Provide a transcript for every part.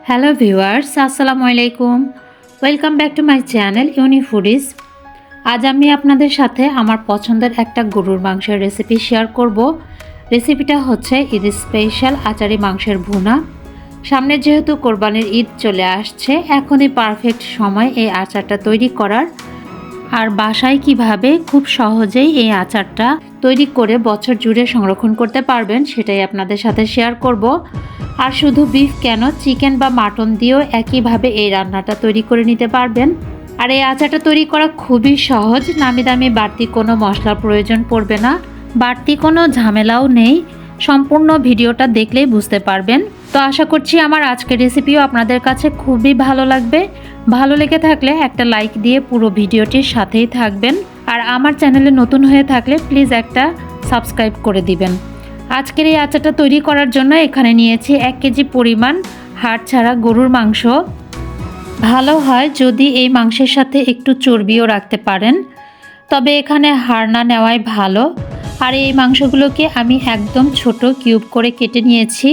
Hello viewers, আসসালামু আলাইকুম। Welcome back to my channel Unifoodies. আজ আমি আপনাদের সাথে আমার পছন্দের একটা গরুর মাংসের রেসিপি শেয়ার করব। রেসিপিটা হচ্ছে ঈদ স্পেশাল আচারি মাংসের ভুনা। সামনে যেহেতু কোরবানির ঈদ চলে আসছে, এখনই পারফেক্ট সময় এই আচারটা তৈরি করার। আর বাসায় কিভাবে খুব সহজেই এই আচারটা তৈরি করে বছর জুড়ে সংরক্ষণ করতে পারবেন সেটাই আপনাদের সাথে শেয়ার করব। আর শুধু বিফ কেন, চিকেন বা মাটন দিয়েও একইভাবে এই রান্নাটা তৈরি করে নিতে পারবেন। আর এই আচারটা তৈরি করা খুবই সহজ, নামি দামি বাড়তি কোনো মশলার প্রয়োজন পড়বে না, বাড়তি কোনো ঝামেলাও নেই। সম্পূর্ণ ভিডিওটা দেখলেই বুঝতে পারবেন। তো আশা করছি আমার আজকের রেসিপিও আপনাদের কাছে খুবই ভালো লাগবে। ভালো লেগে থাকলে একটা লাইক দিয়ে পুরো ভিডিওটির সাথেই থাকবেন। আর আমার চ্যানেলে নতুন হয়ে থাকলে প্লিজ একটা সাবস্ক্রাইব করে দিবেন। আজকের এই আচারটা তৈরি করার জন্য এখানে নিয়েছি 1 কেজি পরিমাণ হাড় ছাড়া গরুর মাংস। ভালো হয় যদি এই মাংসের সাথে একটু চর্বিও রাখতে পারেন, তবে এখানে হাড় না নেওয়াই ভালো। আর এই মাংসগুলোকে আমি একদম ছোট কিউব করে কেটে নিয়েছি।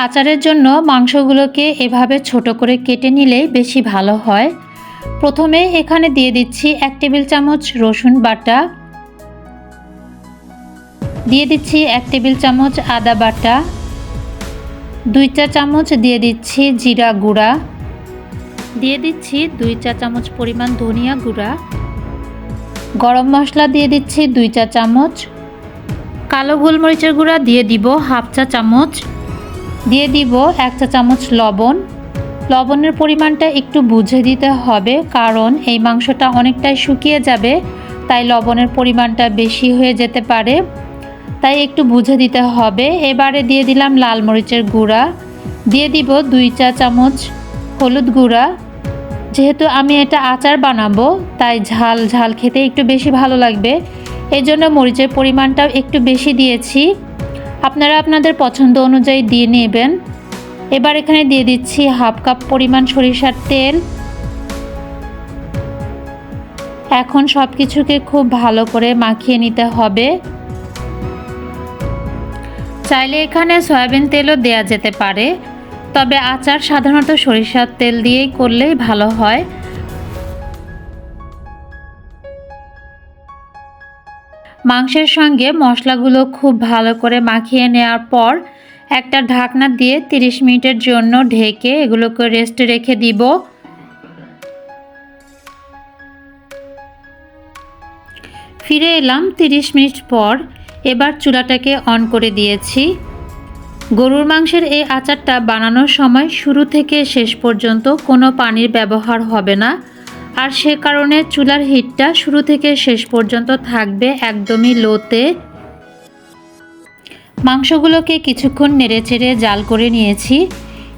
আচারের জন্য মাংসগুলোকে এভাবে ছোট করে কেটে নিলেই বেশি ভালো হয়। প্রথমে এখানে দিয়ে দিচ্ছি 1 টেবিল চামচ রসুন বাটা, দিয়ে দিচ্ছি 1 টেবিল চামচ আদা বাটা, 2 চা চামচ দিয়ে দিচ্ছি জিরা গুঁড়া, দিয়ে দিচ্ছি 2 চা চামচ পরিমাণ ধনিয়া গুঁড়া, গরম মশলা দিয়ে দিচ্ছি 2 চা চামচ, কালো গোলমরিচের গুঁড়া দিয়ে দিব 1/2 চা চামচ, দিয়ে দিব 1 চা চামচ লবণ। লবণের পরিমাণটা একটু বুঝে দিতে হবে, কারণ এই মাংসটা অনেকটাই শুকিয়ে যাবে, তাই লবণের পরিমাণটা বেশি হয়ে যেতে পারে, তাই একটু বুঝে দিতে হবে। এবারে দিয়ে দিলাম লাল মরিচের গুঁড়া, দিয়ে দিব 2 চা চামচ হলুদ গুঁড়া। যেহেতু আমি এটা আচার বানাবো, তাই ঝাল ঝাল খেতে একটু বেশি ভালো লাগবে, এই জন্য মরিচের পরিমাণটাও একটু বেশি দিয়েছি। আপনারা আপনাদের পছন্দ অনুযায়ী দিয়ে নেবেন। এবার এখানে দিয়ে দিচ্ছি 1/2 কাপ পরিমাণ সরিষার তেল। এখন সব কিছুকে খুব ভালো করে মাখিয়ে নিতে হবে। চাইলে এখানে সয়াবিন তেলও দেয়া যেতে পারে, তবে আচার সাধারণত সরিষার তেল দিয়েই করলেই ভালো হয়। মাংসের সঙ্গে মশলাগুলো খুব ভালো করে মাখিয়ে নেওয়ার পর একটা ঢাকনা দিয়ে 30 মিনিটের জন্য ঢেকে এগুলোকে রেস্টে রেখে দিব। ফিরে এলাম 30 মিনিট পর। এবার চুলাটাকে অন করে দিয়েছি। গরুর মাংসের এই আচারটা বানানোর সময় শুরু থেকে শেষ পর্যন্ত কোনো পানির ব্যবহার হবে না, আর সে কারণে চুলার হিটটা শুরু থেকে শেষ পর্যন্ত থাকবে একদমই লোতে। মাংসগুলোকে কিছুক্ষণ নেড়েচেড়ে জাল করে নিয়েছি।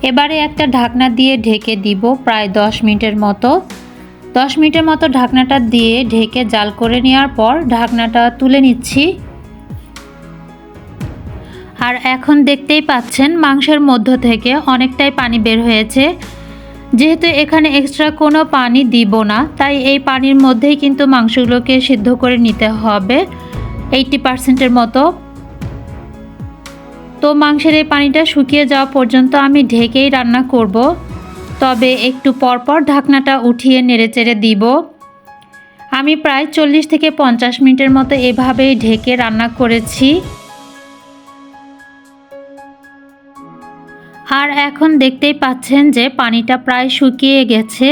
এবারে একটা ঢাকনা দিয়ে ঢেকে দিব প্রায় 10 মিনিটের মতো। 10 মিনিটের মতো ঢাকনাটা দিয়ে ঢেকে জাল করে নেওয়ার পর ঢাকনাটা তুলে নিচ্ছি। আর এখন দেখতেই পাচ্ছেন মাংসের মধ্য থেকে অনেকটাই পানি বের হয়েছে। যেহেতু এখানে এক্সট্রা কোনো পানি দিব না, তাই এই পানির মধ্যেই কিন্তু মাংসগুলোকে সিদ্ধ করে নিতে হবে 80% মতো। তো মাংসের এই পানিটা শুকিয়ে যাওয়া পর্যন্ত আমি ঢেকেই রান্না করব, তবে একটু পরপর ঢাকনাটা উঠিয়ে নেড়েচেড়ে দিব। আমি প্রায় 40 থেকে 50 মিনিটের মতো এভাবেই ঢেকে রান্না করেছি। আর এখন দেখতেই পাচ্ছেন যে পানিটা প্রায় শুকিয়ে গেছে,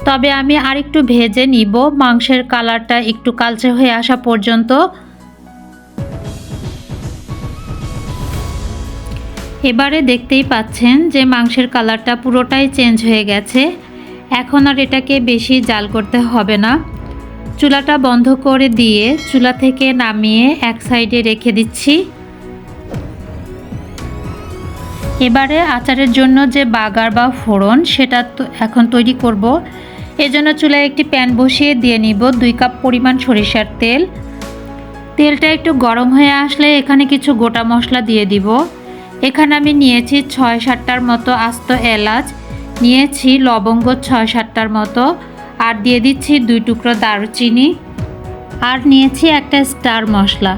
তবে আমি আরেকটু ভেজে নিব মাংসের কালারটা একটু কালচে হয়ে আসা পর্যন্ত। এবারে দেখতেই পাচ্ছেন যে মাংসের কালারটা পুরোটাই চেঞ্জ হয়ে গেছে। এখন আর এটাকে বেশি জাল করতে হবে না। চুলাটা বন্ধ করে দিয়ে চুলা থেকে নামিয়ে এক সাইডে রেখে দিচ্ছি। এবারে আচারের জন্য যে বাগার বা ফোড়ন সেটা এখন তৈরি করব। এজন্য চুলায় একটি প্যান বসিয়ে দিয়ে নিব 2 কাপ পরিমাণ সরিষার তেল। তেলটা একটু গরম হয়ে আসলে এখানে কিছু গোটা মশলা দিয়ে দিব। এখানে আমি নিয়েছি 6-7টার মতো আস্ত এলাচ, নিয়েছি লবঙ্গ 6-7টার মতো, আর দিয়ে দিচ্ছি 2 টুকরো দারুচিনি, আর নিয়েছি একটা স্টার মশলা।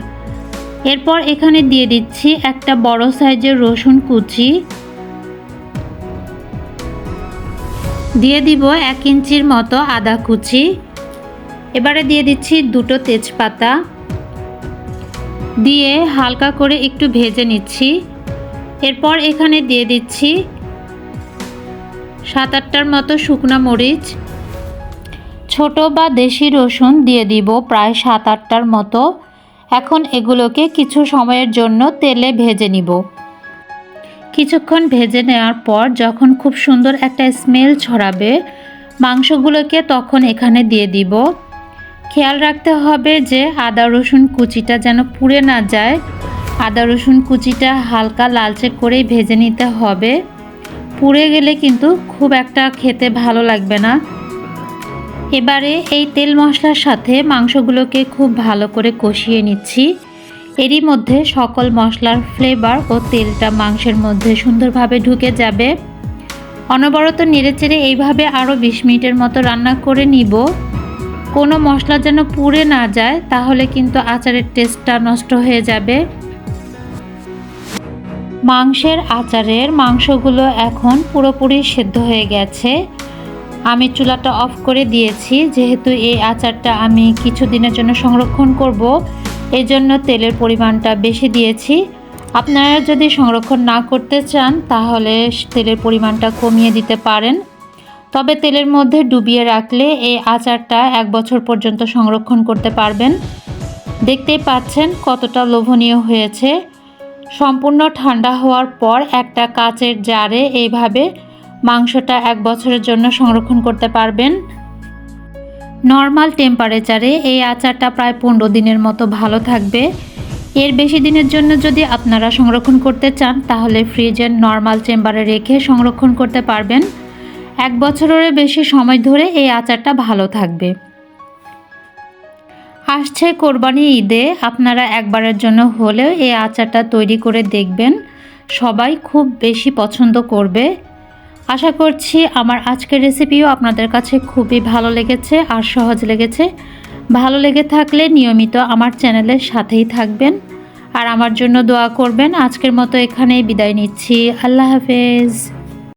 এরপর এখানে দিয়ে দিচ্ছি একটা বড় সাইজের রসুন কুচি, দিয়ে দিব 1 ইঞ্চির মতো আদা কুচি। এবারে দিয়ে দিচ্ছি 2টো তেজপাতা, দিয়ে হালকা করে একটু ভেজে নিচ্ছি। এরপর এখানে দিয়ে দিচ্ছি 7-8টার মতো শুকনো মরিচ, ছোট বা দেশি রসুন দিয়ে দিব প্রায় 7-8টার মতো। এখন এগুলোকে কিছু সময়ের জন্য তেলে ভেজে নিব। কিছুক্ষণ ভেজে নেওয়ার পর যখন খুব সুন্দর একটা স্মেল ছড়াবে মাংসগুলোকে, তখন এখানে দিয়ে দিব। খেয়াল রাখতে হবে যে আদা রসুন কুচিটা যেন পুড়ে না যায়। আদা রসুন কুচিটা হালকা লালচে করেই ভেজে নিতে হবে, পুড়ে গেলে কিন্তু খুব একটা খেতে ভালো লাগবে না। এবারে এই তেল মশলার সাথে মাংসগুলোকে খুব ভালো করে কষিয়ে নিচ্ছি। এরই মধ্যে সকল মশলার ফ্লেভার ও তেলটা মাংসের মধ্যে সুন্দরভাবে ঢুকে যাবে। অনবরত নেড়েচেড়ে এইভাবে আরও 20 মিনিটের মতো রান্না করে নিব। কোনো মশলা যেন পুড়ে না যায়, তাহলে কিন্তু আচারের টেস্টটা নষ্ট হয়ে যাবে। মাংসের আচারের মাংসগুলো এখন পুরোপুরি সেদ্ধ হয়ে গেছে। আমি চুলাটা অফ করে দিয়েছি, যেহেতু এই আচারটা আমি কিছুদিনের জন্য সংরক্ষণ করব, এই জন্য তেলের পরিমাণটা বেশি দিয়েছি। আপনারা যদি সংরক্ষণ না করতে চান তাহলে তেলের পরিমাণটা কমিয়ে দিতে পারেন। তবে তেলের মধ্যে ডুবিয়ে রাখলে এই আচারটা 1 বছর পর্যন্ত সংরক্ষণ করতে পারবেন। দেখতেই পাচ্ছেন কতটা লোভনীয় হয়েছে। সম্পূর্ণ ঠান্ডা হওয়ার পর একটা কাচের জারে এইভাবে মাংসটা 1 বছরের জন্য সংরক্ষণ করতে পারবেন। নর্মাল টেম্পারেচারে এই আচারটা প্রায় 15 দিনের মতো ভালো থাকবে। এর বেশি দিনের জন্য যদি আপনারা সংরক্ষণ করতে চান তাহলে ফ্রিজের নর্মাল চেম্বারে রেখে সংরক্ষণ করতে পারবেন। 1 বছরের বেশি সময় ধরে এই আচারটা ভালো থাকবে। আসছে কোরবানি ঈদে আপনারা একবারের জন্য হলেও এই আচারটা তৈরি করে দেখবেন, সবাই খুব বেশি পছন্দ করবে। আশা করছি আমার আজকের রেসিপিও আপনাদের কাছে খুবই ভালো লেগেছে আর সহজ লেগেছে। ভালো লেগে থাকলে নিয়মিত আমার চ্যানেলের সাথেই থাকবেন আর আমার জন্য দোয়া করবেন। আজকের মতো এখানেই বিদায় নিচ্ছি। আল্লাহ হাফেজ।